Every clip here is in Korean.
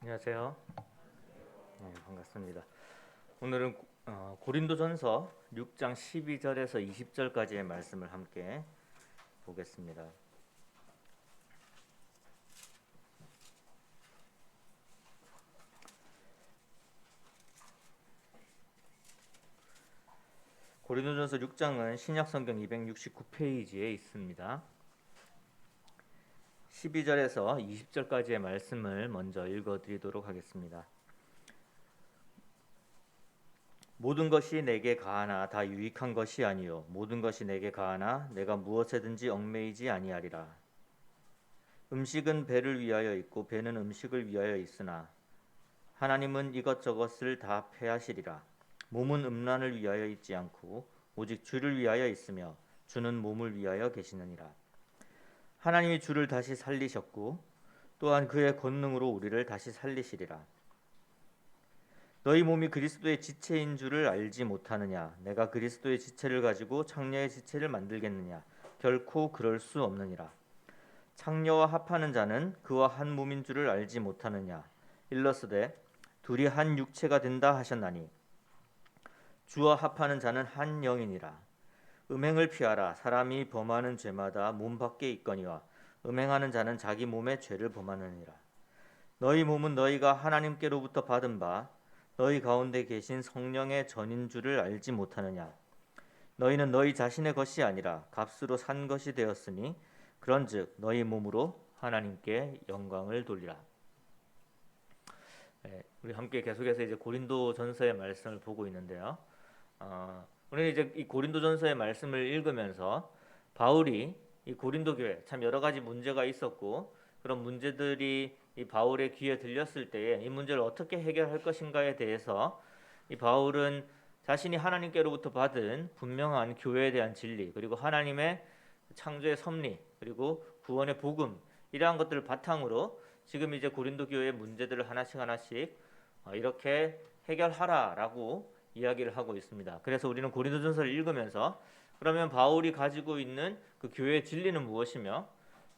안녕하세요. 네, 반갑습니다. 오늘은 고린도전서 6장 12절에서 20절까지의 말씀을 함께 보겠습니다. 고린도전서 6장은 신약성경 269페이지에 있습니다. 12절에서 20절까지의 말씀을 먼저 읽어드리도록 하겠습니다. 모든 것이 내게 가하나 다 유익한 것이 아니요 모든 것이 내게 가하나 내가 무엇에든지 얽매이지 아니하리라. 음식은 배를 위하여 있고 배는 음식을 위하여 있으나 하나님은 이것저것을 다 패하시리라. 몸은 음란을 위하여 있지 않고 오직 주를 위하여 있으며 주는 몸을 위하여 계시느니라. 하나님이 주를 다시 살리셨고 또한 그의 권능으로 우리를 다시 살리시리라. 너희 몸이 그리스도의 지체인 줄을 알지 못하느냐? 내가 그리스도의 지체를 가지고 창녀의 지체를 만들겠느냐? 결코 그럴 수 없느니라. 창녀와 합하는 자는 그와 한 몸인 줄을 알지 못하느냐? 일러스되 둘이 한 육체가 된다 하셨나니 주와 합하는 자는 한 영이니라. 음행을 피하라. 사람이 범하는 죄마다 몸 밖에 있거니와 음행하는 자는 자기 몸의 죄를 범하느니라. 너희 몸은 너희가 하나님께로부터 받은 바 너희 가운데 계신 성령의 전인 줄을 알지 못하느냐. 너희는 너희 자신의 것이 아니라 값으로 산 것이 되었으니 그런즉 너희 몸으로 하나님께 영광을 돌리라. 우리 함께 계속해서 이제 고린도전서의 말씀을 보고 있는데요. 우리는 이제 이 고린도전서의 말씀을 읽으면서 바울이 이 고린도 교회 참 여러 가지 문제가 있었고 그런 문제들이 이 바울의 귀에 들렸을 때에 이 문제를 어떻게 해결할 것인가에 대해서 이 바울은 자신이 하나님께로부터 받은 분명한 교회에 대한 진리 그리고 하나님의 창조의 섭리 그리고 구원의 복음 이러한 것들을 바탕으로 지금 이제 고린도 교회의 문제들을 하나씩 이렇게 해결하라라고 이야기를 하고 있습니다. 그래서 우리는 고린도전서를 읽으면서 그러면 바울이 가지고 있는 그 교회의 진리는 무엇이며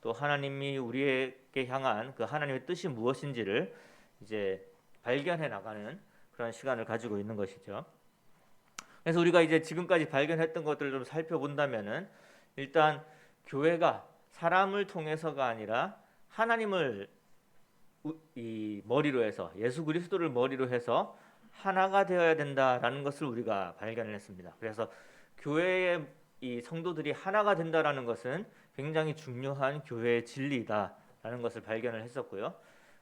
또 하나님이 우리에게 향한 그 하나님의 뜻이 무엇인지를 이제 발견해 나가는 그런 시간을 가지고 있는 것이죠. 그래서 우리가 이제 지금까지 발견했던 것들을 좀 살펴본다면은 일단 교회가 사람을 통해서가 아니라 하나님을 이 머리로 해서 예수 그리스도를 머리로 해서 하나가 되어야 된다라는 것을 우리가 발견을 했습니다. 그래서 교회의 이 성도들이 하나가 된다라는 것은 굉장히 중요한 교회의 진리다라는 것을 발견을 했었고요.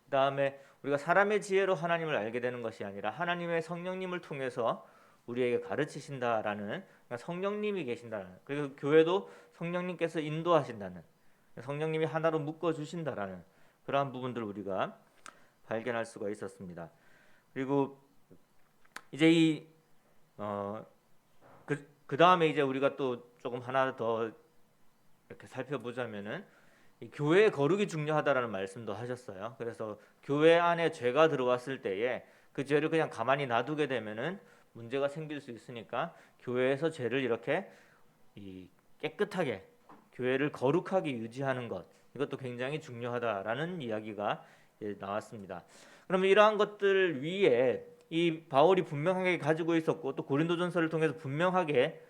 그 다음에 우리가 사람의 지혜로 하나님을 알게 되는 것이 아니라 하나님의 성령님을 통해서 우리에게 가르치신다라는 그러니까 성령님이 계신다는 그리고 교회도 성령님께서 인도하신다는 성령님이 하나로 묶어 주신다라는 그러한 부분들을 우리가 발견할 수가 있었습니다. 그리고 이제 그 다음에 이제 우리가 또 조금 하나 더 이렇게 살펴보자면은 이 교회의 거룩이 중요하다라는 말씀도 하셨어요. 그래서 교회 안에 죄가 들어왔을 때에 그 죄를 그냥 가만히 놔두게 되면은 문제가 생길 수 있으니까 교회에서 죄를 이렇게 깨끗하게 교회를 거룩하게 유지하는 것 이것도 굉장히 중요하다라는 이야기가 나왔습니다. 그러면 이러한 것들 위에 이 바울이 분명하게 가지고 있었고 또 고린도전서를 통해서 분명하게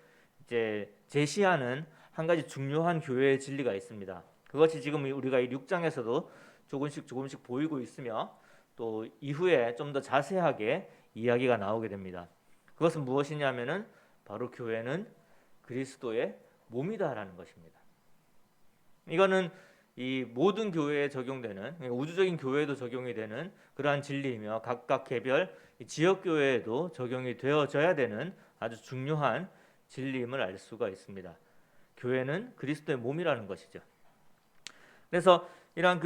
이제 제시하는 한 가지 중요한 교회의 진리가 있습니다. 그것이 지금 우리가 이 6장에서도 조금씩 보이고 있으며 또 이후에 좀 더 자세하게 이야기가 나오게 됩니다. 그것은 무엇이냐면은 바로 교회는 그리스도의 몸이다라는 것입니다. 이거는 이 모든 교회에 적용되는 우주적인 교회에도 적용이 되는 그러한 진리이며 각각 개별 지역 교회에도 적용이 되어져야 되는 아주 중요한 진리임을 알 수가 있습니다. 교회는 그리스도의 몸이라는 것이죠. 그래서 이러한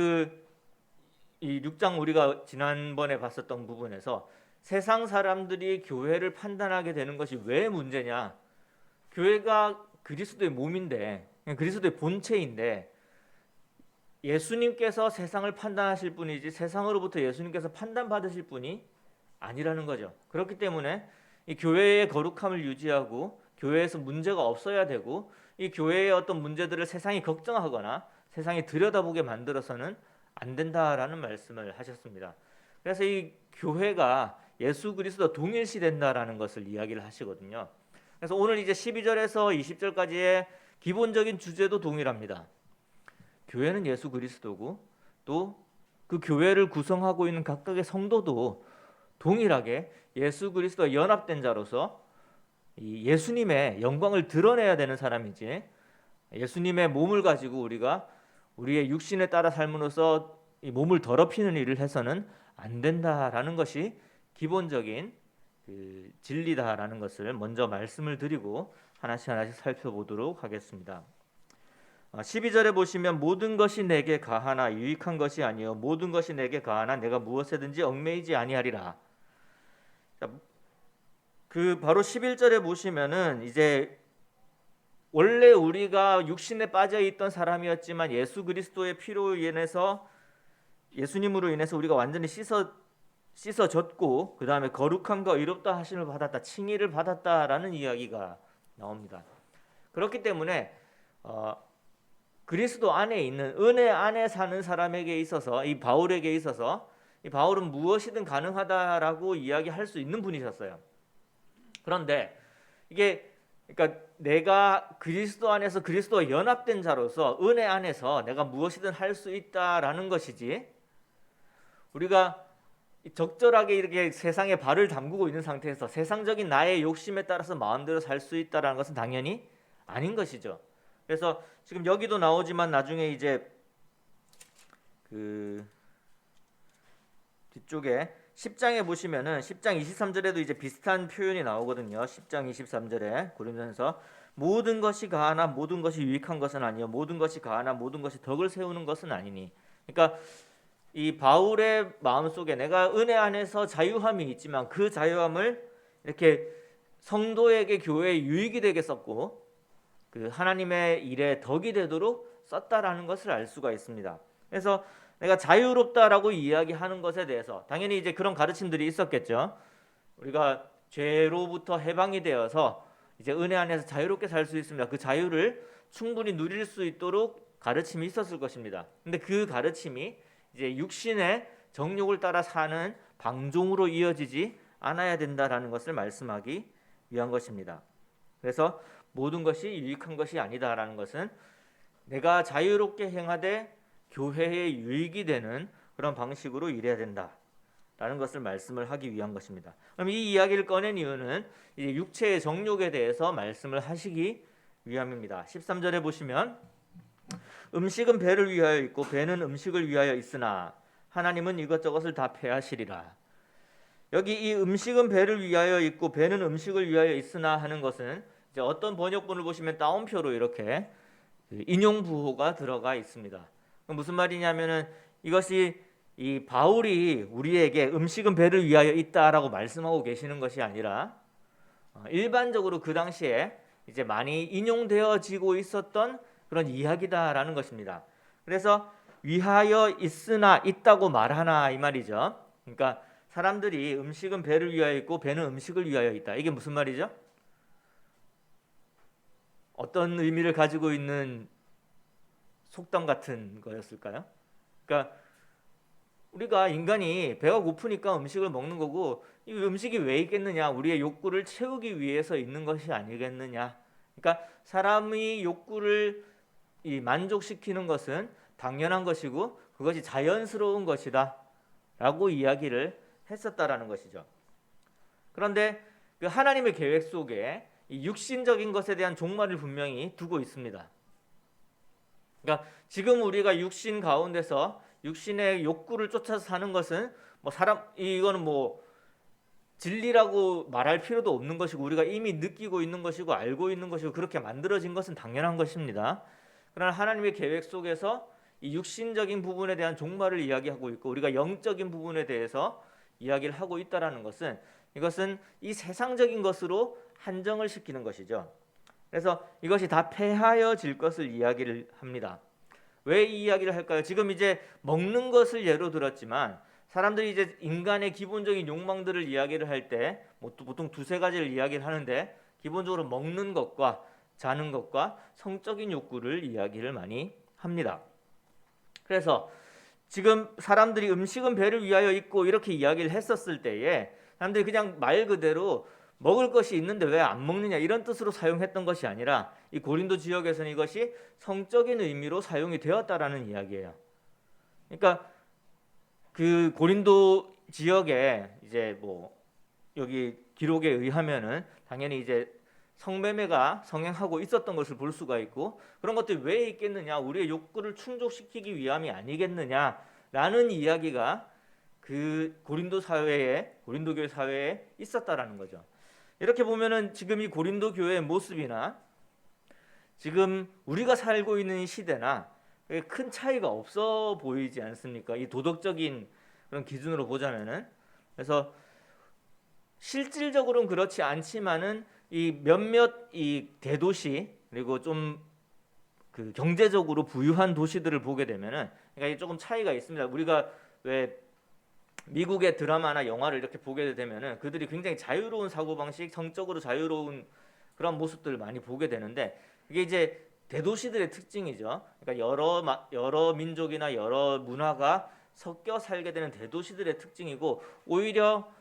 이 6장 우리가 지난번에 봤었던 부분에서 세상 사람들이 교회를 판단하게 되는 것이 왜 문제냐? 교회가 그리스도의 몸인데 그리스도의 본체인데 예수님께서 세상을 판단하실 분이지 세상으로부터 예수님께서 판단받으실 분이 아니라는 거죠. 그렇기 때문에 이 교회의 거룩함을 유지하고 교회에서 문제가 없어야 되고 이 교회의 어떤 문제들을 세상이 걱정하거나 세상이 들여다보게 만들어서는 안 된다라는 말씀을 하셨습니다. 그래서 이 교회가 예수 그리스도 동일시된다라는 것을 이야기를 하시거든요. 그래서 오늘 이제 12절에서 20절까지의 기본적인 주제도 동일합니다. 교회는 예수 그리스도고 또 그 교회를 구성하고 있는 각각의 성도도 동일하게 예수 그리스도와 연합된 자로서 이 예수님의 영광을 드러내야 되는 사람이지, 예수님의 몸을 가지고 우리가 우리의 육신에 따라 삶으로써 이 몸을 더럽히는 일을 해서는 안 된다라는 것이 기본적인 그 진리다라는 것을 먼저 말씀을 드리고 하나씩 하나씩 살펴보도록 하겠습니다. 12절에 보시면 모든 것이 내게 가하나 유익한 것이 아니요 모든 것이 내게 가하나 내가 무엇에든지 얽매이지 아니하리라. 그 바로 11절에 보시면은 이제 원래 우리가 육신에 빠져 있던 사람이었지만 예수 그리스도의 피로 인해서, 예수님으로 인해서 우리가 완전히 씻어졌고 그 다음에 거룩함과 의롭다 하심을 받았다, 칭의를 받았다라는 이야기가 나옵니다. 그렇기 때문에 그리스도 안에 있는 은혜 안에 사는 사람에게 있어서, 이 바울에게 있어서 이 바울은 무엇이든 가능하다라고 이야기할 수 있는 분이셨어요. 그런데 이게 그러니까 내가 그리스도 안에서 그리스도와 연합된 자로서 은혜 안에서 내가 무엇이든 할 수 있다라는 것이지, 우리가 적절하게 이렇게 세상에 발을 담그고 있는 상태에서 세상적인 나의 욕심에 따라서 마음대로 살 수 있다라는 것은 당연히 아닌 것이죠. 그래서 지금 여기도 나오지만 나중에 이제 그 뒤쪽에 10장에 보시면은 10장 23절에도 이제 비슷한 표현이 나오거든요. 10장 23절에 고린도전서 모든 것이 가하나 모든 것이 유익한 것은 아니요 모든 것이 가하나 모든 것이 덕을 세우는 것은 아니니. 그러니까 이 바울의 마음속에 내가 은혜 안에서 자유함이 있지만 그 자유함을 이렇게 성도에게 교회에 유익이 되게 썼고 그 하나님의 일에 덕이 되도록 썼다라는 것을 알 수가 있습니다. 그래서 내가 자유롭다라고 이야기하는 것에 대해서 당연히 이제 그런 가르침들이 있었겠죠. 우리가 죄로부터 해방이 되어서 이제 은혜 안에서 자유롭게 살 수 있습니다. 그 자유를 충분히 누릴 수 있도록 가르침이 있었을 것입니다. 근데 그 가르침이 이제 육신의 정욕을 따라 사는 방종으로 이어지지 않아야 된다라는 것을 말씀하기 위한 것입니다. 그래서 모든 것이 유익한 것이 아니다라는 것은 내가 자유롭게 행하되 교회에 유익이 되는 그런 방식으로 일해야 된다라는 것을 말씀을 하기 위한 것입니다. 그럼 이 이야기를 꺼낸 이유는 이제 육체의 정욕에 대해서 말씀을 하시기 위함입니다. 13절에 보시면 음식은 배를 위하여 있고 배는 음식을 위하여 있으나 하나님은 이것저것을 다 폐하시리라. 여기 이 음식은 배를 위하여 있고 배는 음식을 위하여 있으나 하는 것은 이제 어떤 번역본을 보시면 따옴표로 이렇게 인용 부호가 들어가 있습니다. 무슨 말이냐면은 이것이 이 바울이 우리에게 음식은 배를 위하여 있다라고 말씀하고 계시는 것이 아니라 일반적으로 그 당시에 이제 많이 인용되어지고 있었던 그런 이야기다라는 것입니다. 그래서 위하여 있으나 있다고 말하나 이 말이죠. 그러니까 사람들이 음식은 배를 위하여 있고 배는 음식을 위하여 있다. 이게 무슨 말이죠? 어떤 의미를 가지고 있는 속담 같은 거였을까요? 그러니까 우리가 인간이 배가 고프니까 음식을 먹는 거고 이 음식이 왜 있겠느냐? 우리의 욕구를 채우기 위해서 있는 것이 아니겠느냐? 그러니까 사람이 욕구를 만족시키는 것은 당연한 것이고 그것이 자연스러운 것이다 라고 이야기를 했었다라는 것이죠. 그런데 그 하나님의 계획 속에 이 육신적인 것에 대한 종말을 분명히 두고 있습니다. 그러니까 지금 우리가 육신 가운데서 육신의 욕구를 쫓아서 사는 것은 이거는 진리라고 말할 필요도 없는 것이고 우리가 이미 느끼고 있는 것이고 알고 있는 것이고 그렇게 만들어진 것은 당연한 것입니다. 그러나 하나님의 계획 속에서 이 육신적인 부분에 대한 종말을 이야기하고 있고 우리가 영적인 부분에 대해서 이야기를 하고 있다라는 것은 이것은 이 세상적인 것으로 한정을 시키는 것이죠. 그래서 이것이 다 폐하여질 것을 이야기를 합니다. 왜 이 이야기를 할까요? 지금 이제 먹는 것을 예로 들었지만 사람들이 이제 인간의 기본적인 욕망들을 이야기를 할 때 보통 두세 가지를 이야기를 하는데 기본적으로 먹는 것과 자는 것과 성적인 욕구를 이야기를 많이 합니다. 그래서 지금 사람들이 음식은 배를 위하여 있고 이렇게 이야기를 했었을 때에 사람들이 그냥 말 그대로 먹을 것이 있는데 왜 안 먹느냐 이런 뜻으로 사용했던 것이 아니라 이 고린도 지역에서는 이것이 성적인 의미로 사용이 되었다라는 이야기예요. 그러니까 그 고린도 지역에 이제 뭐 여기 기록에 의하면은 당연히 이제 성매매가 성행하고 있었던 것을 볼 수가 있고 그런 것들이 왜 있겠느냐 우리의 욕구를 충족시키기 위함이 아니겠느냐라는 이야기가 그 고린도 사회에 고린도 교회 사회에 있었다라는 거죠. 이렇게 보면은 지금 이 고린도 교회의 모습이나 지금 우리가 살고 있는 시대나 큰 차이가 없어 보이지 않습니까? 이 도덕적인 그런 기준으로 보자면은 그래서 실질적으로는 그렇지 않지만은 이 몇몇 이 대도시 그리고 좀 그 경제적으로 부유한 도시들을 보게 되면은 그러니까 조금 차이가 있습니다. 우리가 왜 미국의 드라마나 영화를 이렇게 보게 되면은 그들이 굉장히 자유로운 사고방식, 성적으로 자유로운 그런 모습들을 많이 보게 되는데 이게 이제 대도시들의 특징이죠. 그러니까 여러 민족이나 여러 문화가 섞여 살게 되는 대도시들의 특징이고 오히려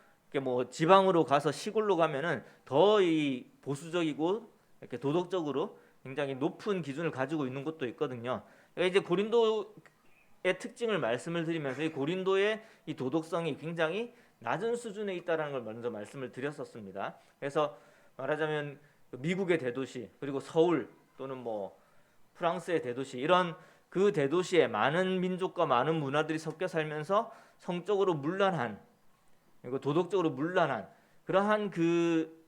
뭐 지방으로 가서 시골로 가면은 더 이 보수적이고 이렇게 도덕적으로 굉장히 높은 기준을 가지고 있는 곳도 있거든요. 그러니까 이제 고린도의 특징을 말씀을 드리면서 이 고린도의 이 도덕성이 굉장히 낮은 수준에 있다라는 걸 먼저 말씀을 드렸었습니다. 그래서 말하자면 미국의 대도시 그리고 서울 또는 뭐 프랑스의 대도시 이런 그 대도시에 많은 민족과 많은 문화들이 섞여 살면서 성적으로 문란한 그리고 도덕적으로 문란한 그러한 그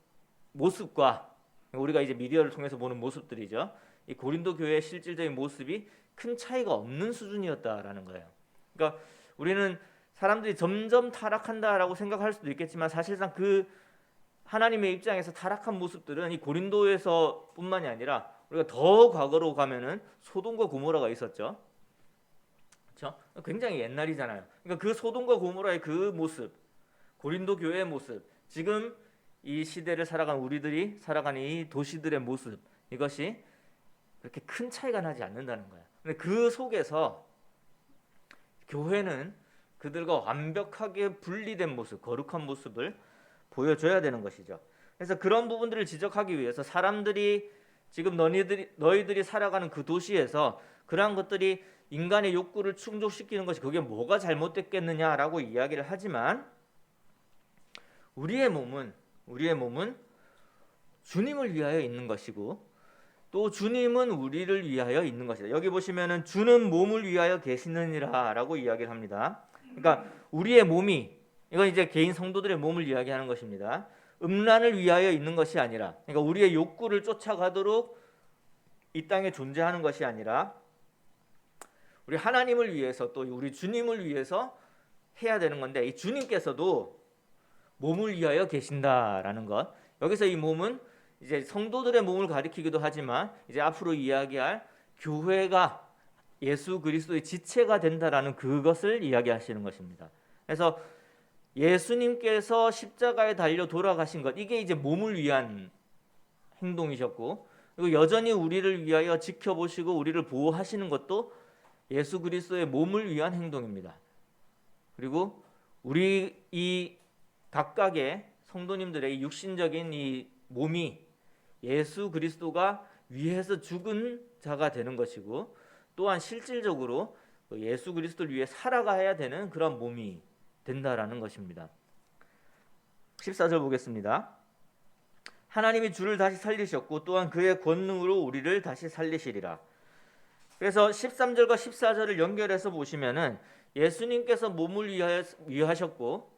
모습과 우리가 이제 미디어를 통해서 보는 모습들이죠. 이 고린도 교회의 실질적인 모습이 큰 차이가 없는 수준이었다라는 거예요. 그러니까 우리는 사람들이 점점 타락한다라고 생각할 수도 있겠지만 사실상 그 하나님의 입장에서 타락한 모습들은 이 고린도에서뿐만이 아니라 우리가 더 과거로 가면은 소돔과 고모라가 있었죠. 그렇죠? 굉장히 옛날이잖아요. 그러니까 그 소돔과 고모라의 그 모습, 고린도 교회의 모습, 지금 이 시대를 살아가는 우리들이 살아가는 이 도시들의 모습, 이것이 그렇게 큰 차이가 나지 않는다는 거예요. 근데 그 속에서 교회는 그들과 완벽하게 분리된 모습, 거룩한 모습을 보여줘야 되는 것이죠. 그래서 그런 부분들을 지적하기 위해서 사람들이 지금 너희들이 살아가는 그 도시에서 그러한 것들이 인간의 욕구를 충족시키는 것이 그게 뭐가 잘못됐겠느냐라고 이야기를 하지만 우리의 몸은 주님을 위하여 있는 것이고 또 주님은 우리를 위하여 있는 것이다. 여기 보시면은 주는 몸을 위하여 계시느니라라고 이야기를 합니다. 그러니까 우리의 몸이 이건 이제 개인 성도들의 몸을 이야기하는 것입니다. 음란을 위하여 있는 것이 아니라 그러니까 우리의 욕구를 쫓아가도록 이 땅에 존재하는 것이 아니라 우리 하나님을 위해서 또 우리 주님을 위해서 해야 되는 건데 이 주님께서도 몸을 위하여 계신다라는 것. 여기서 이 몸은 이제 성도들의 몸을 가리키기도 하지만 이제 앞으로 이야기할 교회가 예수 그리스도의 지체가 된다라는 그것을 이야기하시는 것입니다. 그래서 예수님께서 십자가에 달려 돌아가신 것 이게 이제 몸을 위한 행동이셨고 그리고 여전히 우리를 위하여 지켜보시고 우리를 보호하시는 것도 예수 그리스도의 몸을 위한 행동입니다. 그리고 우리 이 각각의 성도님들의 육신적인 이 몸이 예수 그리스도가 위해서 죽은 자가 되는 것이고 또한 실질적으로 예수 그리스도를 위해 살아가야 되는 그런 몸이 된다라는 것입니다. 14절 보겠습니다. 하나님이 주를 다시 살리셨고 또한 그의 권능으로 우리를 다시 살리시리라. 그래서 13절과 14절을 연결해서 보시면은 예수님께서 몸을 위하셨고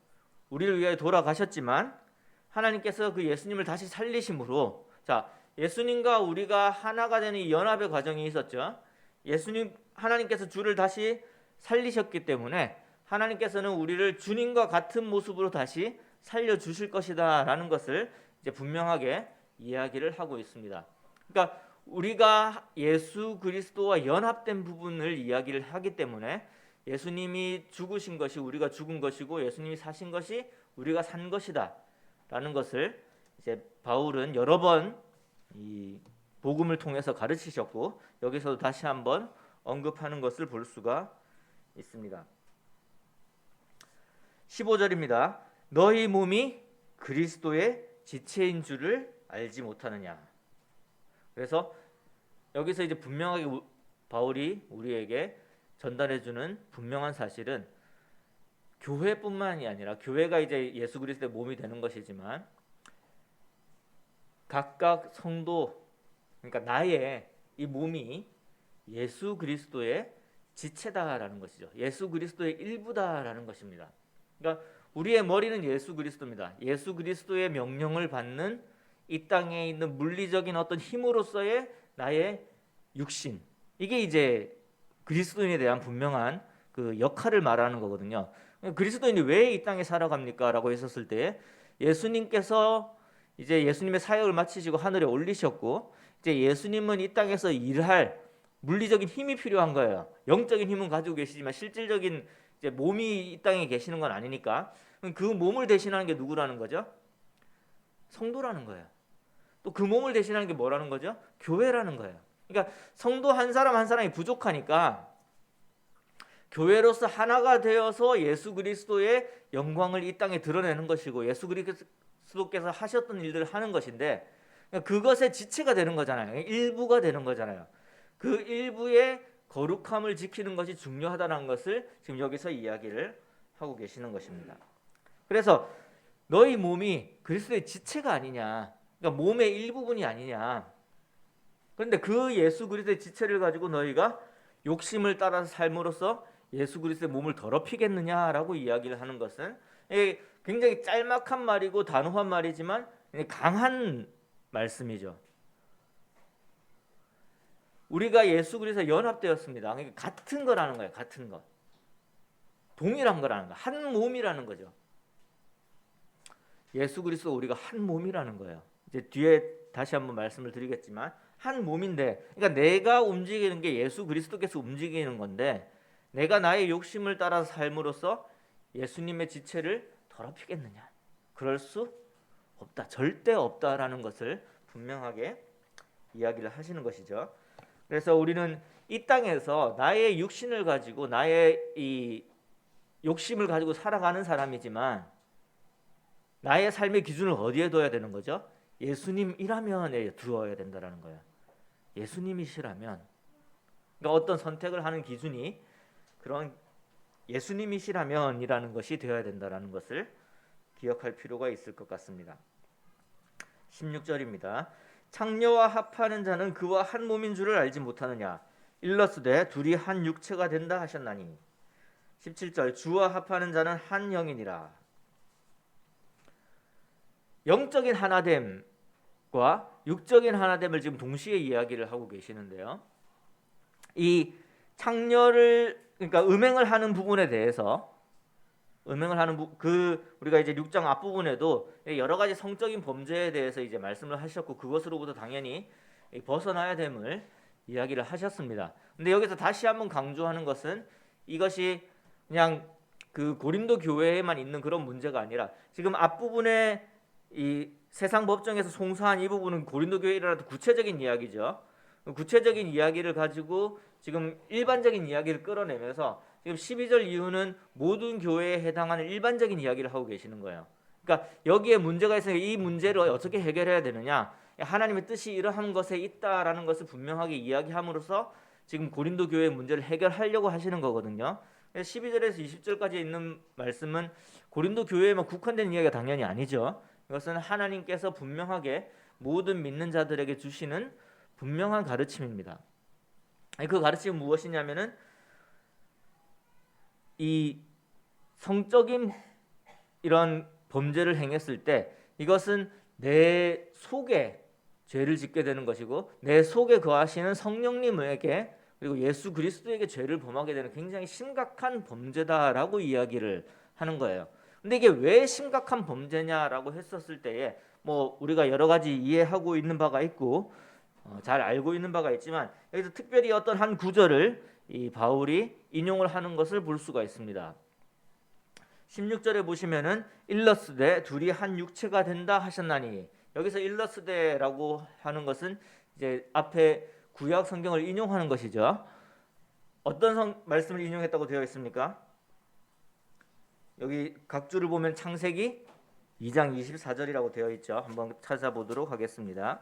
우리를 위하여 돌아가셨지만 하나님께서 그 예수님을 다시 살리심으로 자 예수님과 우리가 하나가 되는 이 연합의 과정이 있었죠. 하나님께서 주를 다시 살리셨기 때문에 하나님께서는 우리를 주님과 같은 모습으로 다시 살려주실 것이다라는 것을 이제 분명하게 이야기를 하고 있습니다. 그러니까 우리가 예수 그리스도와 연합된 부분을 이야기를 하기 때문에 예수님이 죽으신 것이 우리가 죽은 것이고 예수님이 사신 것이 우리가 산 것이다라는 것을 이제 바울은 여러 번 이 복음을 통해서 가르치셨고 여기서도 다시 한번 언급하는 것을 볼 수가 있습니다. 15절입니다. 너희 몸이 그리스도의 지체인 줄을 알지 못하느냐. 그래서 여기서 이제 분명하게 바울이 우리에게 전달해주는 분명한 사실은 교회뿐만이 아니라, 교회가 이제 예수 그리스도의 몸이 되는 것이지만 각각 성도, 그러니까 나의 이 몸이 예수 그리스도의 지체다라는 것이죠. 예수 그리스도의 일부다라는 것입니다. 그러니까 우리의 머리는 예수 그리스도입니다. 예수 그리스도의 명령을 받는 이 땅에 있는 물리적인 어떤 힘으로서의 나의 육신, 이게 이제 그리스도인에 대한 분명한 그 역할을 말하는 거거든요. 그리스도인이 왜 이 땅에 살아갑니까? 라고 했었을 때, 예수님께서 이제 예수님의 사역을 마치시고 하늘에 올리셨고, 이제 예수님은 이 땅에서 일할 물리적인 힘이 필요한 거예요. 영적인 힘은 가지고 계시지만 실질적인 이제 몸이 이 땅에 계시는 건 아니니까, 그 몸을 대신하는 게 누구라는 거죠? 성도라는 거예요. 또 그 몸을 대신하는 게 뭐라는 거죠? 교회라는 거예요. 그러니까 성도 한 사람 한 사람이 부족하니까 교회로서 하나가 되어서 예수 그리스도의 영광을 이 땅에 드러내는 것이고, 예수 그리스도께서 하셨던 일들을 하는 것인데, 그것의 지체가 되는 거잖아요. 일부가 되는 거잖아요. 그 일부의 거룩함을 지키는 것이 중요하다는 것을 지금 여기서 이야기를 하고 계시는 것입니다. 그래서 너희 몸이 그리스도의 지체가 아니냐, 그러니까 몸의 일부분이 아니냐. 그런데 그 예수 그리스도의 지체를 가지고 너희가 욕심을 따라서 삶으로써 예수 그리스도의 몸을 더럽히겠느냐라고 이야기를 하는 것은 굉장히 짤막한 말이고 단호한 말이지만 강한 말씀이죠. 우리가 예수 그리스도에 연합되었습니다. 그러니까 같은 거라는 거예요. 같은 것. 동일한 거라는 거. 한 몸이라는 거죠. 예수 그리스도 우리가 한 몸이라는 거예요. 이제 뒤에 다시 한번 말씀을 드리겠지만 한 몸인데, 그러니까 내가 움직이는 게 예수 그리스도께서 움직이는 건데, 내가 나의 욕심을 따라서 삶으로써 예수님의 지체를 더럽히겠느냐? 그럴 수 없다. 절대 없다라는 것을 분명하게 이야기를 하시는 것이죠. 그래서 우리는 이 땅에서 나의 육신을 가지고 나의 이 욕심을 가지고 살아가는 사람이지만, 나의 삶의 기준을 어디에 둬야 되는 거죠? 예수님이라면에 두어야 된다라는 거예요. 예수님이시라면, 그러니까 어떤 선택을 하는 기준이 그런 예수님이시라면이라는 것이 되어야 된다라는 것을 기억할 필요가 있을 것 같습니다. 16절입니다. 창녀와 합하는 자는 그와 한 몸인 줄을 알지 못하느냐? 일러스되 둘이 한 육체가 된다 하셨나니. 17절 주와 합하는 자는 한 영이니라. 영적인 하나됨과 육적인 하나됨을 지금 동시에 이야기를 하고 계시는데요. 이 창녀를, 그러니까 음행을 하는 부분에 대해서, 음행을 하는 우리가 이제 6장 앞부분에도 여러 가지 성적인 범죄에 대해서 이제 말씀을 하셨고, 그것으로부터 당연히 벗어나야 됨을 이야기를 하셨습니다. 근데 여기서 다시 한번 강조하는 것은 이것이 그냥 그 고린도 교회에만 있는 그런 문제가 아니라, 지금 앞부분에 이 세상 법정에서 송사한 이 부분은 고린도 교회라도 구체적인 이야기죠. 구체적인 이야기를 가지고 지금 일반적인 이야기를 끌어내면서 지금 12절 이후는 모든 교회에 해당하는 일반적인 이야기를 하고 계시는 거예요. 그러니까 여기에 문제가 있으니까 이 문제를 어떻게 해결해야 되느냐, 하나님의 뜻이 이러한 것에 있다라는 것을 분명하게 이야기함으로써 지금 고린도 교회의 문제를 해결하려고 하시는 거거든요. 12절에서 20절까지 있는 말씀은 고린도 교회에만 국한된 이야기가 당연히 아니죠. 이것은 하나님께서 분명하게 모든 믿는 자들에게 주시는 분명한 가르침입니다. 그 가르침은 무엇이냐면은 이 성적인 이런 범죄를 행했을 때 이것은 내 속에 죄를 짓게 되는 것이고, 내 속에 거하시는 성령님에게 그리고 예수 그리스도에게 죄를 범하게 되는 굉장히 심각한 범죄다라고 이야기를 하는 거예요. 근데 이게 왜 심각한 범죄냐라고 했었을 때에 뭐 우리가 여러 가지 이해하고 있는 바가 있고 잘 알고 있는 바가 있지만, 여기서 특별히 어떤 한 구절을 이 바울이 인용을 하는 것을 볼 수가 있습니다. 16절에 보시면은 일러스되 둘이 한 육체가 된다 하셨나니, 여기서 일러스되라고 하는 것은 이제 앞에 구약 성경을 인용하는 것이죠. 어떤 말씀을 인용했다고 되어 있습니까? 여기 각주를 보면 창세기 2장 24절이라고 되어 있죠. 한번 찾아보도록 하겠습니다.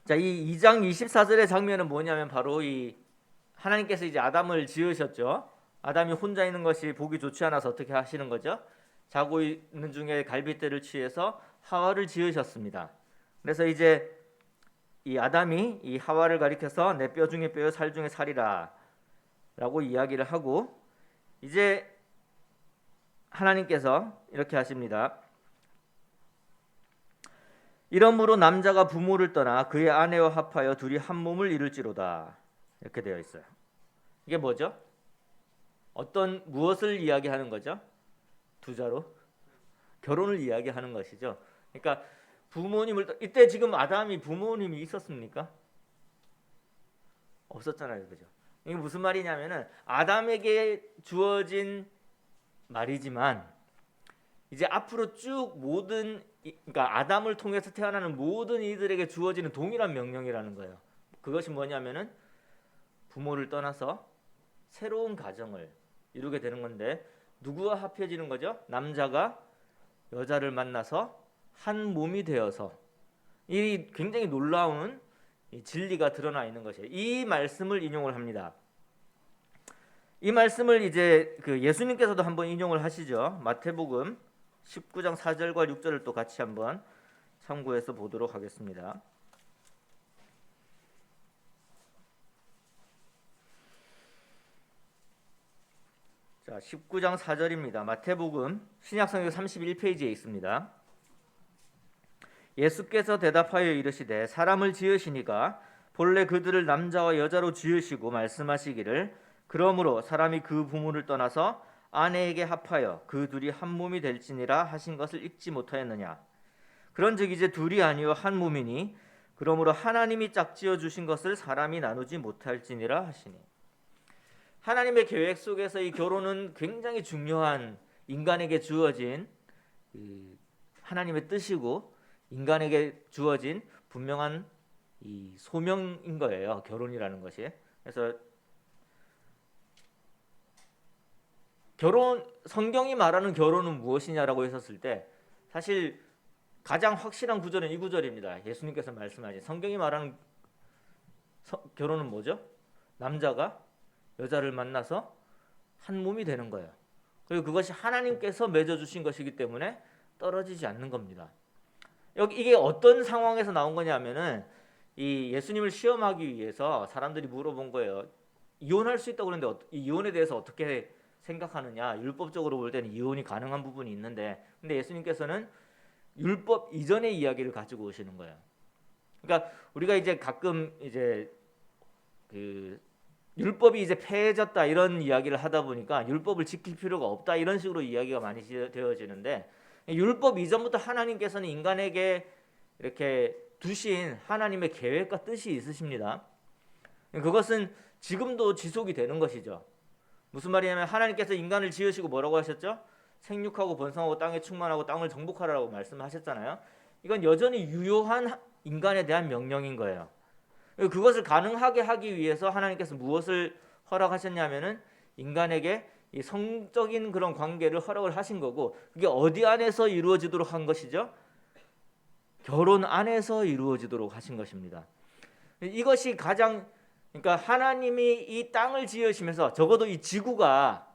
자, 이 2장 24절의 장면은 뭐냐면 바로 이 하나님께서 이제 아담을 지으셨죠. 아담이 혼자 있는 것이 보기 좋지 않아서 어떻게 하시는 거죠? 자고 있는 중에 갈빗대를 취해서 하와를 지으셨습니다. 그래서 이제 이 아담이 이 하와를 가리켜서 내 뼈 중에 뼈요 살 중에 살이라 라고 이야기를 하고, 이제 하나님께서 이렇게 하십니다. 이러므로 남자가 부모를 떠나 그의 아내와 합하여 둘이 한 몸을 이룰지로다, 이렇게 되어 있어요. 이게 뭐죠? 무엇을 이야기하는 거죠? 두자로 결혼을 이야기하는 것이죠. 그러니까 이때 지금 아담이 부모님이 있었습니까? 없었잖아요, 그죠? 이게 무슨 말이냐면은 아담에게 주어진 말이지만 이제 앞으로 쭉 그러니까 아담을 통해서 태어나는 모든 이들에게 주어지는 동일한 명령이라는 거예요. 그것이 뭐냐면은 부모를 떠나서 새로운 가정을 이루게 되는 건데, 누구와 합해지는 거죠? 남자가 여자를 만나서 한 몸이 되어서, 이 굉장히 놀라운 이 진리가 드러나 있는 것이에요. 이 말씀을 인용을 합니다. 이 말씀을 이제 그 예수님께서도 한번 인용을 하시죠. 마태복음 19장 4절과 6절을 또 같이 한번 참고해서 보도록 하겠습니다. 자, 19장 4절입니다. 마태복음 신약성경 31페이지에 있습니다. 예수께서 대답하여 이르시되 사람을 지으시니가 본래 그들을 남자와 여자로 지으시고 말씀하시기를 그러므로 사람이 그 부모를 떠나서 아내에게 합하여 그 둘이 한 몸이 될지니라 하신 것을 읽지 못하였느냐. 그런즉 이제 둘이 아니요 한 몸이니 그러므로 하나님이 짝지어 주신 것을 사람이 나누지 못할지니라 하시니. 하나님의 계획 속에서 이 결혼은 굉장히 중요한 인간에게 주어진 하나님의 뜻이고 인간에게 주어진 분명한 이 소명인 거예요. 결혼이라는 것이. 그래서 성경이 말하는 결혼은 무엇이냐라고 했었을 때 사실 가장 확실한 구절은 이 구절입니다. 예수님께서 말씀하신 성경이 말하는 결혼은 뭐죠? 남자가 여자를 만나서 한 몸이 되는 거예요. 그리고 그것이 하나님께서 맺어주신 것이기 때문에 떨어지지 않는 겁니다. 이게 어떤 상황에서 나온 거냐면은 이 예수님을 시험하기 위해서 사람들이 물어본 거예요. 이혼할 수 있다고 그러는데 이혼에 대해서 어떻게 생각하느냐. 율법적으로 볼 때는 이혼이 가능한 부분이 있는데, 근데 예수님께서는 율법 이전의 이야기를 가지고 오시는 거예요. 그러니까 우리가 이제 가끔 이제 율법이 이제 폐해졌다 이런 이야기를 하다 보니까 율법을 지킬 필요가 없다 이런 식으로 이야기가 많이 되어지는데, 율법 이전부터 하나님께서는 인간에게 이렇게 두신 하나님의 계획과 뜻이 있으십니다. 그것은 지금도 지속이 되는 것이죠. 무슨 말이냐면 하나님께서 인간을 지으시고 뭐라고 하셨죠? 생육하고 번성하고 땅에 충만하고 땅을 정복하라고 말씀하셨잖아요. 이건 여전히 유효한 인간에 대한 명령인 거예요. 그것을 가능하게 하기 위해서 하나님께서 무엇을 허락하셨냐면은 인간에게 이 성적인 그런 관계를 허락을 하신 거고, 그게 어디 안에서 이루어지도록 한 것이죠? 결혼 안에서 이루어지도록 하신 것입니다. 이것이 그러니까 하나님이 이 땅을 지으시면서 적어도 이 지구가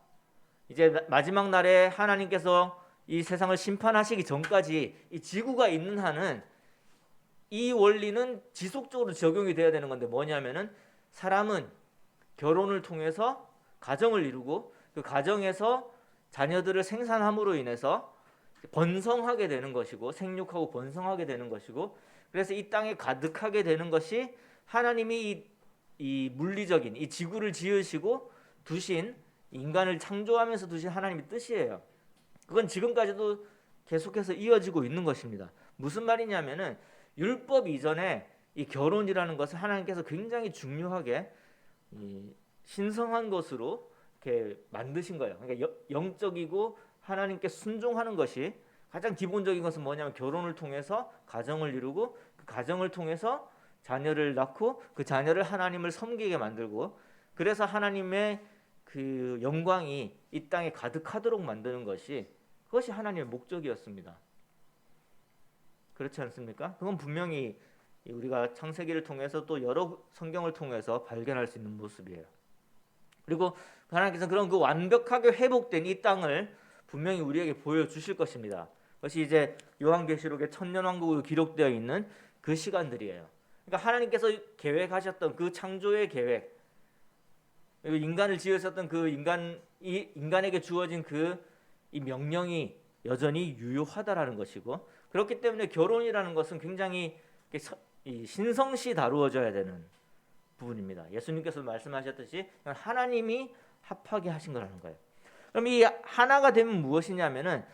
이제 마지막 날에 하나님께서 이 세상을 심판하시기 전까지 이 지구가 있는 한은 이 원리는 지속적으로 적용이 돼야 되는 건데, 뭐냐면은 사람은 결혼을 통해서 가정을 이루고 그 가정에서 자녀들을 생산함으로 인해서 번성하게 되는 것이고 생육하고 번성하게 되는 것이고, 그래서 이 땅에 가득하게 되는 것이 하나님이 이 물리적인 이 지구를 지으시고 두신 인간을 창조하면서 두신 하나님의 뜻이에요. 그건 지금까지도 계속해서 이어지고 있는 것입니다. 무슨 말이냐면은 율법 이전에 이 결혼이라는 것을 하나님께서 굉장히 중요하게 신성한 것으로 이렇게 만드신 거예요. 그러니까 영적이고 하나님께 순종하는 것이 가장 기본적인 것은 뭐냐면 결혼을 통해서 가정을 이루고 그 가정을 통해서 자녀를 낳고 그 자녀를 하나님을 섬기게 만들고 그래서 하나님의 그 영광이 이 땅에 가득하도록 만드는 것이 그것이 하나님의 목적이었습니다. 그렇지 않습니까? 그건 분명히 우리가 창세기를 통해서 또 여러 성경을 통해서 발견할 수 있는 모습이에요. 그리고 하나님께서 그런 그 완벽하게 회복된 이 땅을 분명히 우리에게 보여주실 것입니다. 그것이 이제 요한계시록의 천년왕국으로 기록되어 있는 그 시간들이에요. 그러니까 하나님께서 계획하셨던 그 창조의 계획, 그리고 인간을 지으셨던 그 인간에게 주어진 그 이 명령이 여전히 유효하다라는 것이고, 그렇기 때문에 결혼이라는 것은 굉장히 신성시 다루어져야 되는 부분입니다. 예수님께서 말씀하셨듯이 하나님이 합하게 하신 거라는 거예요. 그럼 이 하나가 되면 무엇이냐면은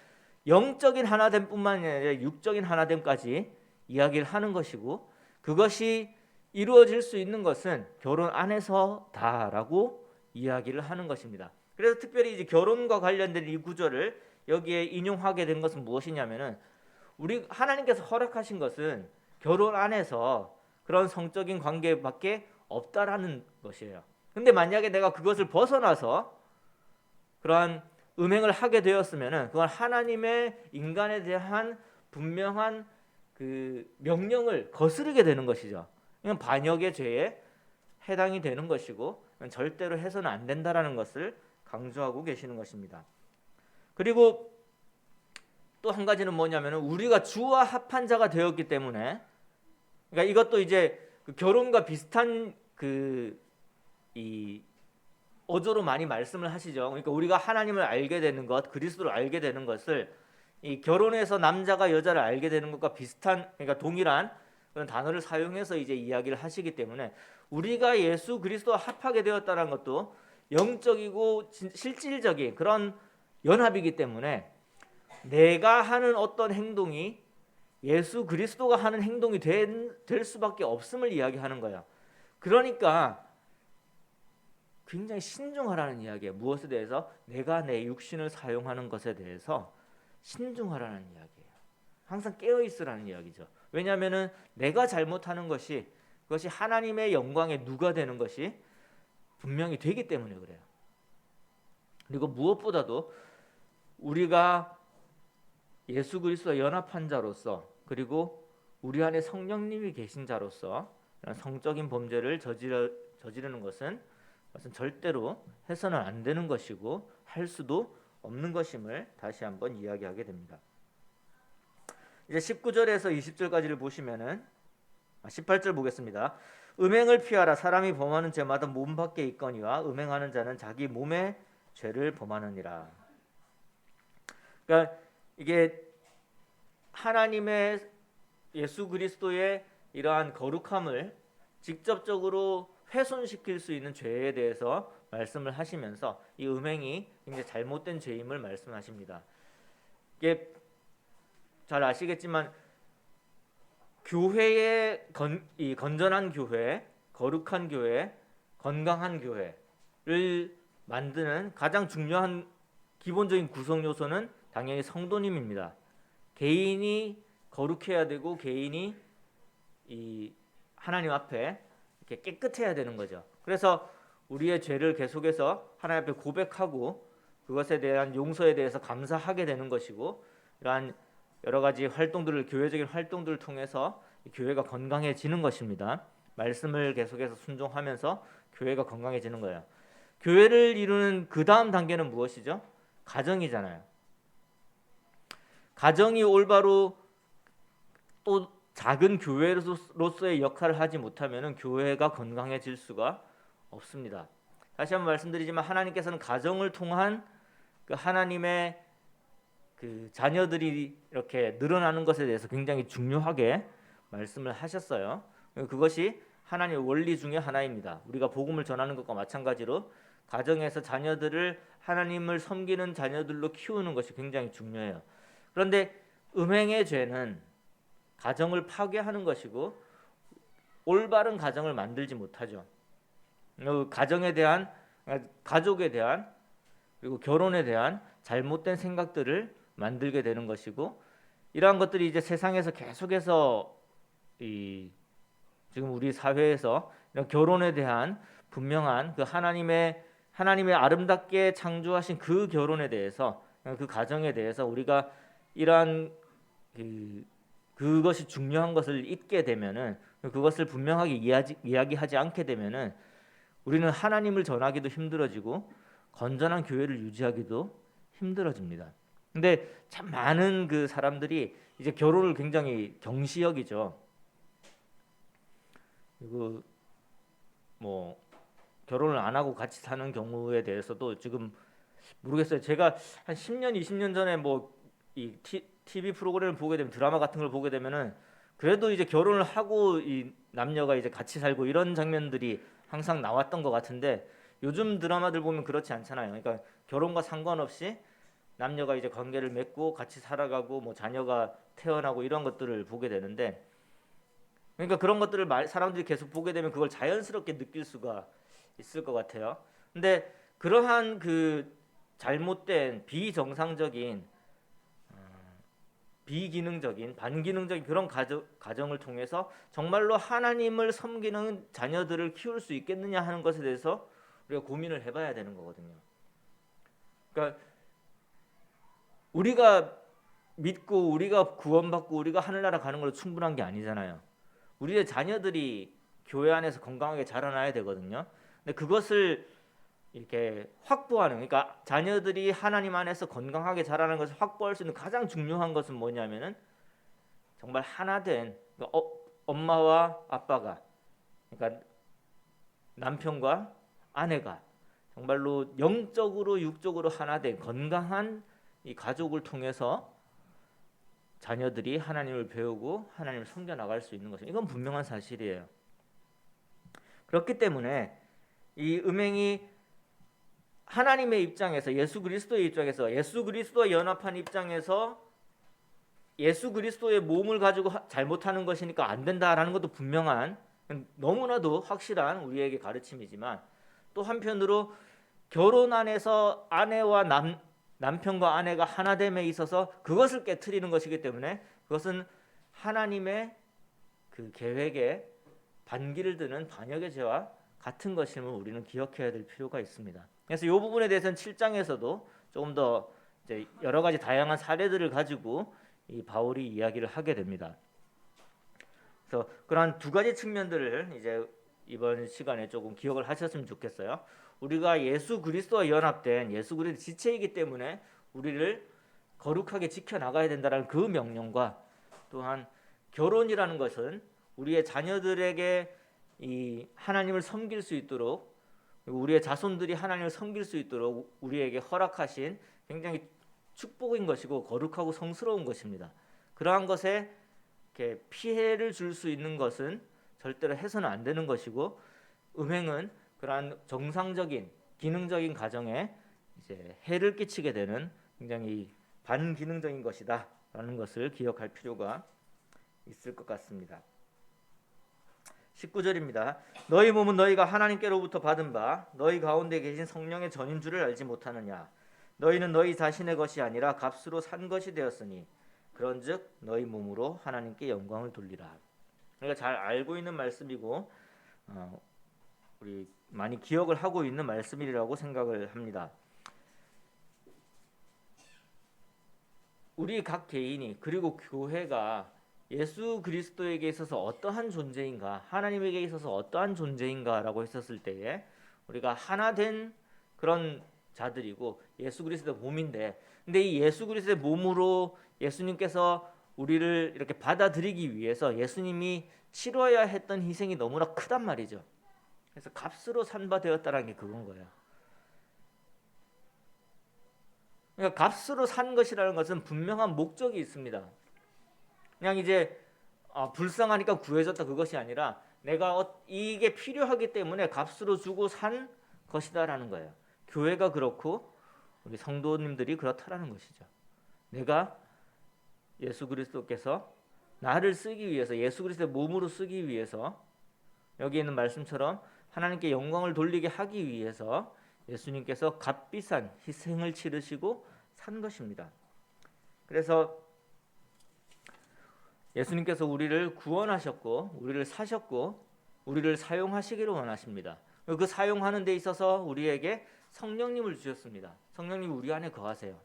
영적인 하나됨뿐만 아니라 육적인 하나됨까지 이야기를 하는 것이고, 그것이 이루어질 수 있는 것은 결혼 안에서다라고 이야기를 하는 것입니다. 그래서 특별히 이제 결혼과 관련된 이 구절을 여기에 인용하게 된 것은 무엇이냐면은 우리 하나님께서 허락하신 것은 결혼 안에서 그런 성적인 관계밖에 없다라는 것이에요. 근데 만약에 내가 그것을 벗어나서 그러한 음행을 하게 되었으면은 그건 하나님의 인간에 대한 분명한 그 명령을 거스르게 되는 것이죠. 이건 반역의 죄에 해당이 되는 것이고 절대로 해서는 안 된다라는 것을 강조하고 계시는 것입니다. 그리고 또 한 가지는 뭐냐면 우리가 주와 합한 자가 되었기 때문에, 그러니까 이것도 이제 그 결혼과 비슷한 이 어조로 많이 말씀을 하시죠. 그러니까 우리가 하나님을 알게 되는 것, 그리스도를 알게 되는 것을 이 결혼에서 남자가 여자를 알게 되는 것과 비슷한, 그러니까 동일한 그런 단어를 사용해서 이제 이야기를 하시기 때문에 우리가 예수 그리스도와 합하게 되었다는 것도 영적이고 실질적인 그런 연합이기 때문에 내가 하는 어떤 행동이 예수 그리스도가 하는 행동이 될 수밖에 없음을 이야기하는 거예요. 그러니까 굉장히 신중하라는 이야기예요. 무엇에 대해서? 내가 내 육신을 사용하는 것에 대해서 신중하라는 이야기예요. 항상 깨어 있으라는 이야기죠. 왜냐하면은 내가 잘못하는 것이 그것이 하나님의 영광에 누가 되는 것이 분명히 되기 때문에 그래요. 그리고 무엇보다도 우리가 예수 그리스도와 연합한 자로서, 그리고 우리 안에 성령님이 계신 자로서 성적인 범죄를 저지르는 것은 절대로 해서는 안 되는 것이고 할 수도 없는 것임을 다시 한번 이야기하게 됩니다. 이제 19절에서 20절까지를 보시면은 18절 보겠습니다. 음행을 피하라. 사람이 범하는 죄마다 몸 밖에 있거니와 음행하는 자는 자기 몸의 죄를 범하느니라. 그러니까 이게 하나님의 예수 그리스도의 이러한 거룩함을 직접적으로 훼손시킬 수 있는 죄에 대해서 말씀을 하시면서 이 음행이 굉장히 잘못된 죄임을 말씀하십니다. 이게 잘 아시겠지만 교회의 건전한 교회, 거룩한 교회, 건강한 교회를 만드는 가장 중요한 기본적인 구성 요소는 당연히 성도님입니다. 개인이 거룩해야 되고 개인이 이 하나님 앞에 이렇게 깨끗해야 되는 거죠. 그래서 우리의 죄를 계속해서 하나님 앞에 고백하고 그것에 대한 용서에 대해서 감사하게 되는 것이고, 이러한 여러 가지 활동들을, 교회적인 활동들을 통해서 교회가 건강해지는 것입니다. 말씀을 계속해서 순종하면서 교회가 건강해지는 거예요. 교회를 이루는 그 다음 단계는 무엇이죠? 가정이잖아요. 가정이 올바로 또 작은 교회로서의 역할을 하지 못하면 교회가 건강해질 수가 없습니다. 다시 한번 말씀드리지만 하나님께서는 가정을 통한 그 하나님의 그 자녀들이 이렇게 늘어나는 것에 대해서 굉장히 중요하게 말씀을 하셨어요. 그것이 하나님의 원리 중에 하나입니다. 우리가 복음을 전하는 것과 마찬가지로 가정에서 자녀들을 하나님을 섬기는 자녀들로 키우는 것이 굉장히 중요해요. 그런데 음행의 죄는 가정을 파괴하는 것이고 올바른 가정을 만들지 못하죠. 가정에 대한, 가족에 대한, 그리고 결혼에 대한 잘못된 생각들을 만들게 되는 것이고, 이러한 것들이 이제 세상에서 계속해서 이 지금 우리 사회에서 이런 결혼에 대한 분명한 그 하나님의 아름답게 창조하신 그 결혼에 대해서, 그 가정에 대해서 우리가 이러한 그것이 중요한 것을 잊게 되면은, 그것을 분명하게 이야기하지 않게 되면은 우리는 하나님을 전하기도 힘들어지고 건전한 교회를 유지하기도 힘들어집니다. 근데 참 많은 그 사람들이 이제 결혼을 굉장히 경시 여기죠. 그리고 뭐 결혼을 안 하고 같이 사는 경우에 대해서도 지금 모르겠어요. 제가 한 10년, 20년 전에 뭐 이 TV 프로그램을 보게 되면, 드라마 같은 걸 보게 되면은 그래도 이제 결혼을 하고 이 남녀가 이제 같이 살고 이런 장면들이 항상 나왔던 것 같은데, 요즘 드라마들 보면 그렇지 않잖아요. 그러니까 결혼과 상관없이 남녀가 이제 관계를 맺고 같이 살아가고 뭐 자녀가 태어나고 이런 것들을 보게 되는데, 그러니까 그런 것들을 사람들이 계속 보게 되면 그걸 자연스럽게 느낄 수가 있을 것 같아요. 근데 그러한 그 잘못된 비정상적인 비기능적인 반기능적인 그런 가정을 통해서 정말로 하나님을 섬기는 자녀들을 키울 수 있겠느냐 하는 것에 대해서 우리가 고민을 해봐야 되는 거거든요. 그러니까 우리가 믿고 우리가 구원받고 우리가 하늘나라 가는 걸로 충분한 게 아니잖아요. 우리의 자녀들이 교회 안에서 건강하게 자라나야 되거든요. 근데 그것을 이렇게 확보하는, 그러니까 자녀들이 하나님 안에서 건강하게 자라는 것을 확보할 수 있는 가장 중요한 것은 뭐냐면은 정말 하나된, 그러니까 엄마와 아빠가, 그러니까 남편과 아내가 정말로 영적으로 육적으로 하나된 건강한 이 가족을 통해서 자녀들이 하나님을 배우고 하나님을 섬겨 나갈 수 있는 것입니다. 이건 분명한 사실이에요. 그렇기 때문에 이 음행이 하나님의 입장에서, 예수 그리스도의 입장에서, 예수 그리스도와 연합한 입장에서 예수 그리스도의 몸을 가지고 잘못하는 것이니까 안 된다라는 것도 분명한, 너무나도 확실한 우리에게 가르침이지만, 또 한편으로 결혼 안에서 아내와 남편과 아내가 하나됨에 있어서 그것을 깨트리는 것이기 때문에 그것은 하나님의 그 계획에 반기를 드는 반역의 죄와 같은 것임을 우리는 기억해야 될 필요가 있습니다. 그래서 이 부분에 대해서는 7장에서도 조금 더 이제 여러 가지 다양한 사례들을 가지고 이 바울이 이야기를 하게 됩니다. 그래서 그러한 두 가지 측면들을 이제 이번 시간에 조금 기억을 하셨으면 좋겠어요. 우리가 예수 그리스도와 연합된 예수 그리스도 지체이기 때문에 우리를 거룩하게 지켜나가야 된다는 그 명령과, 또한 결혼이라는 것은 우리의 자녀들에게 이 하나님을 섬길 수 있도록, 우리의 자손들이 하나님을 섬길 수 있도록 우리에게 허락하신 굉장히 축복인 것이고 거룩하고 성스러운 것입니다. 그러한 것에 이렇게 피해를 줄 수 있는 것은 절대로 해서는 안 되는 것이고, 음행은 그러한 정상적인 기능적인 가정에 이제 해를 끼치게 되는 굉장히 반기능적인 것이다라는 것을 기억할 필요가 있을 것 같습니다. 19절입니다. 너희 몸은 너희가 하나님께로부터 받은 바 너희 가운데 계신 성령의 전인 줄을 알지 못하느냐. 너희는 너희 자신의 것이 아니라 값으로 산 것이 되었으니 그런즉 너희 몸으로 하나님께 영광을 돌리라. 우리가 잘 알고 있는 말씀이고 우리 많이 기억을 하고 있는 말씀이라고 생각을 합니다. 우리 각 개인이, 그리고 교회가 예수 그리스도에게 있어서 어떠한 존재인가, 하나님에게 있어서 어떠한 존재인가라고 했었을 때에 우리가 하나된 그런 자들이고 예수 그리스도의 몸인데, 근데 이 예수 그리스도의 몸으로 예수님께서 우리를 이렇게 받아들이기 위해서 예수님이 치러야 했던 희생이 너무나 크단 말이죠. 그래서 값으로 산바 되었다라는 게 그건 거예요. 그러니까 값으로 산 것이라는 것은 분명한 목적이 있습니다. 그냥 이제 불쌍하니까 구해줬다 그것이 아니라 내가 이게 필요하기 때문에 값으로 주고 산 것이다라는 거예요. 교회가 그렇고 우리 성도님들이 그렇다라는 것이죠. 내가 예수 그리스도께서 나를 쓰기 위해서, 예수 그리스도의 몸으로 쓰기 위해서, 여기 있는 말씀처럼 하나님께 영광을 돌리게 하기 위해서 예수님께서 값비싼 희생을 치르시고 산 것입니다. 그래서 예수님께서 우리를 구원하셨고 우리를 사셨고 우리를 사용하시기를 원하십니다. 그 사용하는 데 있어서 우리에게 성령님을 주셨습니다. 성령님이 우리 안에 거하세요.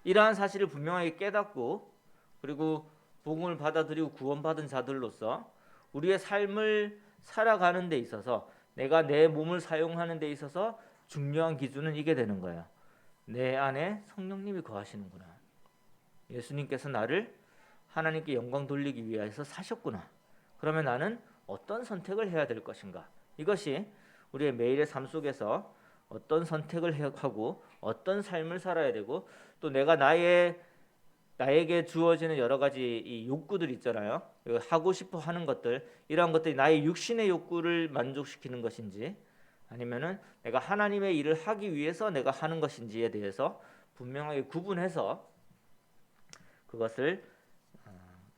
이러한 사실을 분명하게 깨닫고 그리고 복음을 받아들이고 구원받은 자들로서 우리의 삶을 살아가는 데 있어서 내가 내 몸을 사용하는 데 있어서 중요한 기준은 이게 되는 거예요. 내 안에 성령님이 거하시는구나. 예수님께서 나를 하나님께 영광 돌리기 위해서 사셨구나. 그러면 나는 어떤 선택을 해야 될 것인가? 이것이 우리의 매일의 삶 속에서 어떤 선택을 하고 어떤 삶을 살아야 되고 또 내가 나에게 주어지는 여러 가지 이 욕구들 있잖아요. 하고 싶어 하는 것들, 이러한 것들이 나의 육신의 욕구를 만족시키는 것인지 아니면은 내가 하나님의 일을 하기 위해서 내가 하는 것인지에 대해서 분명하게 구분해서 그것을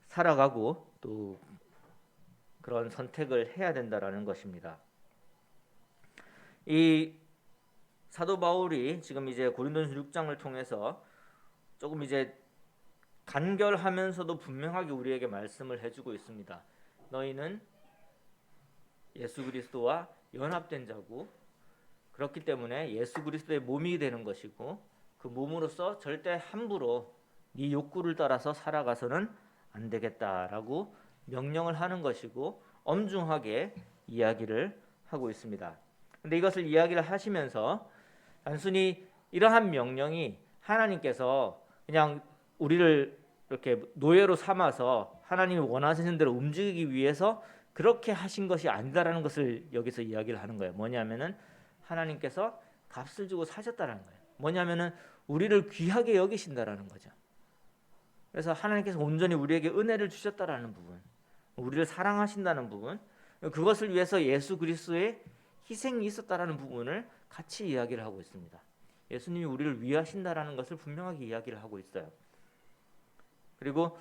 살아가고 또 그런 선택을 해야 된다라는 것입니다. 이 사도 바울이 지금 이제 고린도전서 6장을 통해서 조금 이제 간결하면서도 분명하게 우리에게 말씀을 해주고 있습니다. 너희는 예수 그리스도와 연합된 자고 그렇기 때문에 예수 그리스도의 몸이 되는 것이고 그 몸으로서 절대 함부로 네 욕구를 따라서 살아가서는 안 되겠다라고 명령을 하는 것이고 엄중하게 이야기를 하고 있습니다. 근데 이것을 이야기를 하시면서 단순히 이러한 명령이 하나님께서 그냥 우리를 이렇게 노예로 삼아서 하나님이 원하시는 대로 움직이기 위해서 그렇게 하신 것이 아니다라는 것을 여기서 이야기를 하는 거예요. 뭐냐면은 하나님께서 값을 주고 사셨다라는 거예요. 뭐냐면은 우리를 귀하게 여기신다라는 거죠. 그래서 하나님께서 온전히 우리에게 은혜를 주셨다라는 부분, 우리를 사랑하신다는 부분, 그것을 위해서 예수 그리스도의 희생이 있었다라는 부분을 같이 이야기를 하고 있습니다. 예수님이 우리를 위하신다라는 것을 분명하게 이야기를 하고 있어요. 그리고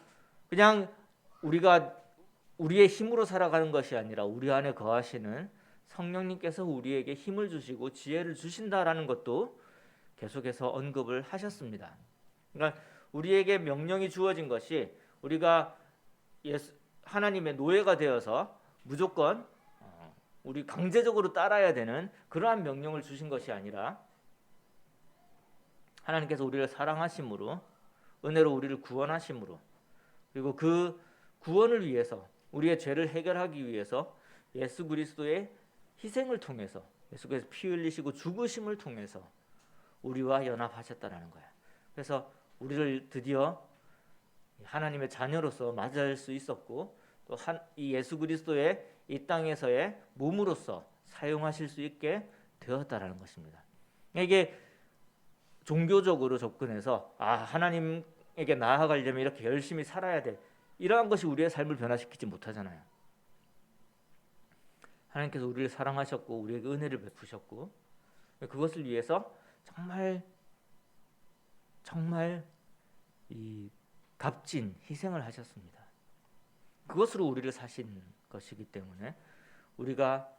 그냥 우리가 우리의 힘으로 살아가는 것이 아니라 우리 안에 거하시는 성령님께서 우리에게 힘을 주시고 지혜를 주신다라는 것도 계속해서 언급을 하셨습니다. 그러니까 우리에게 명령이 주어진 것이 우리가 하나님의 노예가 되어서 무조건 우리 강제적으로 따라야 되는 그러한 명령을 주신 것이 아니라 하나님께서 우리를 사랑하심으로 은혜로 우리를 구원하심으로 그리고 그 구원을 위해서 우리의 죄를 해결하기 위해서 예수 그리스도의 희생을 통해서 예수께서 피 흘리시고 죽으심을 통해서 우리와 연합하셨다라는 거예요. 그래서 우리를 드디어 하나님의 자녀로서 맞이할 수 있었고 또 이 예수 그리스도의 이 땅에서의 몸으로서 사용하실 수 있게 되었다라는 것입니다. 이게 종교적으로 접근해서 하나님에게 나아가려면 이렇게 열심히 살아야 돼. 이러한 것이 우리의 삶을 변화시키지 못하잖아요. 하나님께서 우리를 사랑하셨고 우리에게 은혜를 베푸셨고 그것을 위해서 정말 이 값진 희생을 하셨습니다. 그것으로 우리를 사신 것이기 때문에 우리가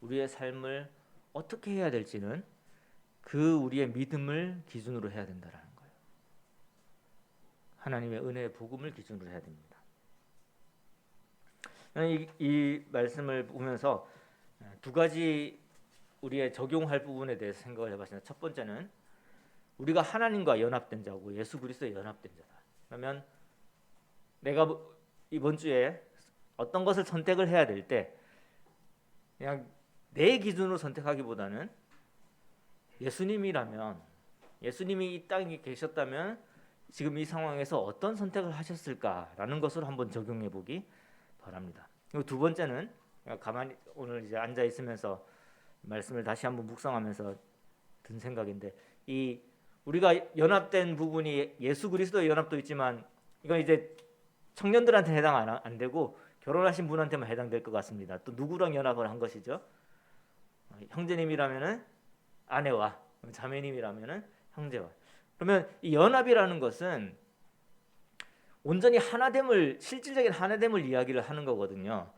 우리의 삶을 어떻게 해야 될지는 그 우리의 믿음을 기준으로 해야 된다라는 거예요. 하나님의 은혜의 복음을 기준으로 해야 됩니다. 이 말씀을 보면서 두 가지 우리의 적용할 부분에 대해서 생각을 해봤습니다. 첫 번째는 우리가 하나님과 연합된 자고 예수 그리스도에 연합된 자다. 그러면 내가 이번 주에 어떤 것을 선택을 해야 될 때 그냥 내 기준으로 선택하기보다는 예수님이라면 예수님이 이 땅에 계셨다면 지금 이 상황에서 어떤 선택을 하셨을까라는 것을 한번 적용해 보기 바랍니다. 그리고 두 번째는 가만히 오늘 이제 앉아 있으면서 말씀을 다시 한번 묵상하면서 든 생각인데 이 우리가 연합된 부분이 예수 그리스도의 연합도 있지만 이건 이제 청년들한테 해당 안 되고 결혼하신 분한테만 해당될 것 같습니다. 또 누구랑 연합을 한 것이죠? 형제님이라면은 아내와 자매님이라면은 형제와. 그러면 이 연합이라는 것은 온전히 하나됨을 실질적인 하나됨을 이야기를 하는 거거든요.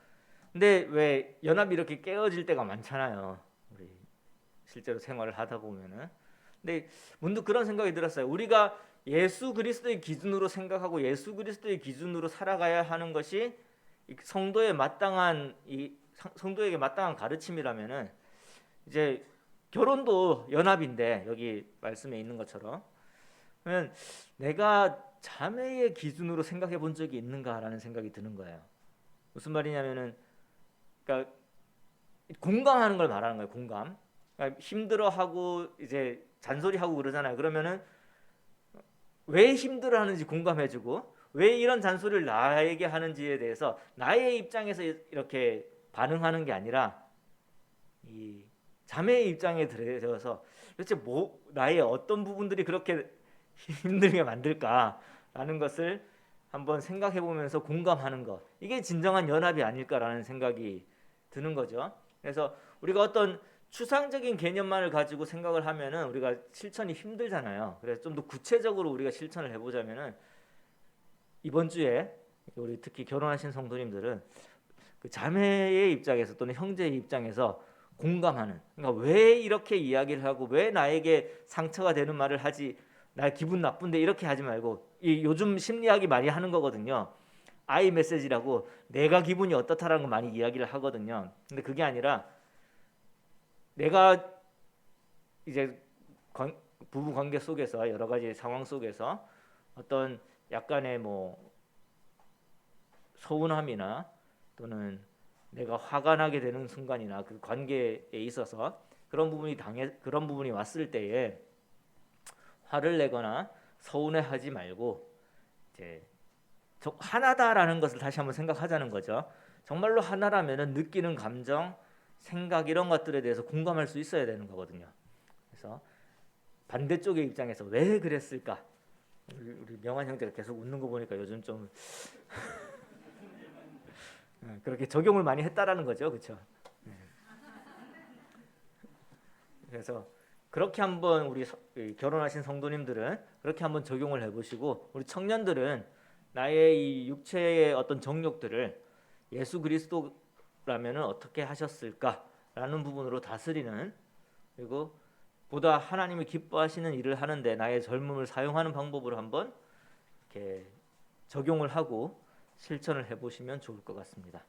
근데 왜 연합이 이렇게 깨어질 때가 많잖아요. 우리 실제로 생활을 하다 보면은. 근데 문득 그런 생각이 들었어요. 우리가 예수 그리스도의 기준으로 생각하고 예수 그리스도의 기준으로 살아가야 하는 것이 성도의 마땅한 성도에게 마땅한 가르침이라면은 이제 결혼도 연합인데 여기 말씀에 있는 것처럼 그러면 내가 자매의 기준으로 생각해 본 적이 있는가라는 생각이 드는 거예요. 무슨 말이냐면은 그러니까 공감하는 걸 말하는 거예요. 공감. 그러니까 힘들어하고 이제 잔소리하고 그러잖아요. 그러면은 왜 힘들어하는지 공감해주고 왜 이런 잔소리를 나에게 하는지에 대해서 나의 입장에서 이렇게 반응하는 게 아니라 이 자매의 입장에 들어서 도대체 뭐 나의 어떤 부분들이 그렇게 힘들게 만들까라는 것을 한번 생각해 보면서 공감하는 것, 이게 진정한 연합이 아닐까라는 생각이 드는 거죠. 그래서 우리가 어떤 추상적인 개념만을 가지고 생각을 하면은 우리가 실천이 힘들잖아요. 그래서 좀 더 구체적으로 우리가 실천을 해보자면은 이번 주에 우리 특히 결혼하신 성도님들은 그 자매의 입장에서 또는 형제의 입장에서 공감하는, 그러니까 왜 이렇게 이야기를 하고 왜 나에게 상처가 되는 말을 하지, 나 기분 나쁜데 이렇게 하지 말고, 이 요즘 심리학이 많이 하는 거거든요. 아이 메시지라고 내가 기분이 어떻다라는 거 많이 이야기를 하거든요. 근데 그게 아니라 내가 이제 부부 관계 속에서 여러 가지 상황 속에서 어떤 약간의 뭐 서운함이나 또는 내가 화가 나게 되는 순간이나 그 관계에 있어서 그런 부분이 왔을 때에 화를 내거나 서운해하지 말고 이제 하나다라는 것을 다시 한번 생각하자는 거죠. 정말로 하나라면은 느끼는 감정, 생각 이런 것들에 대해서 공감할 수 있어야 되는 거거든요. 그래서 반대쪽의 입장에서 왜 그랬을까? 우리 명환 형제가 계속 웃는 거 보니까 요즘 좀 그렇게 적용을 많이 했다라는 거죠, 그렇죠? 그래서 그렇게 한번 우리 결혼하신 성도님들은 그렇게 한번 적용을 해보시고, 우리 청년들은 나의 이 육체의 어떤 정욕들을 예수 그리스도라면은 어떻게 하셨을까라는 부분으로 다스리는, 그리고 보다 하나님이 기뻐하시는 일을 하는데 나의 젊음을 사용하는 방법으로 한번 이렇게 적용을 하고 실천을 해보시면 좋을 것 같습니다.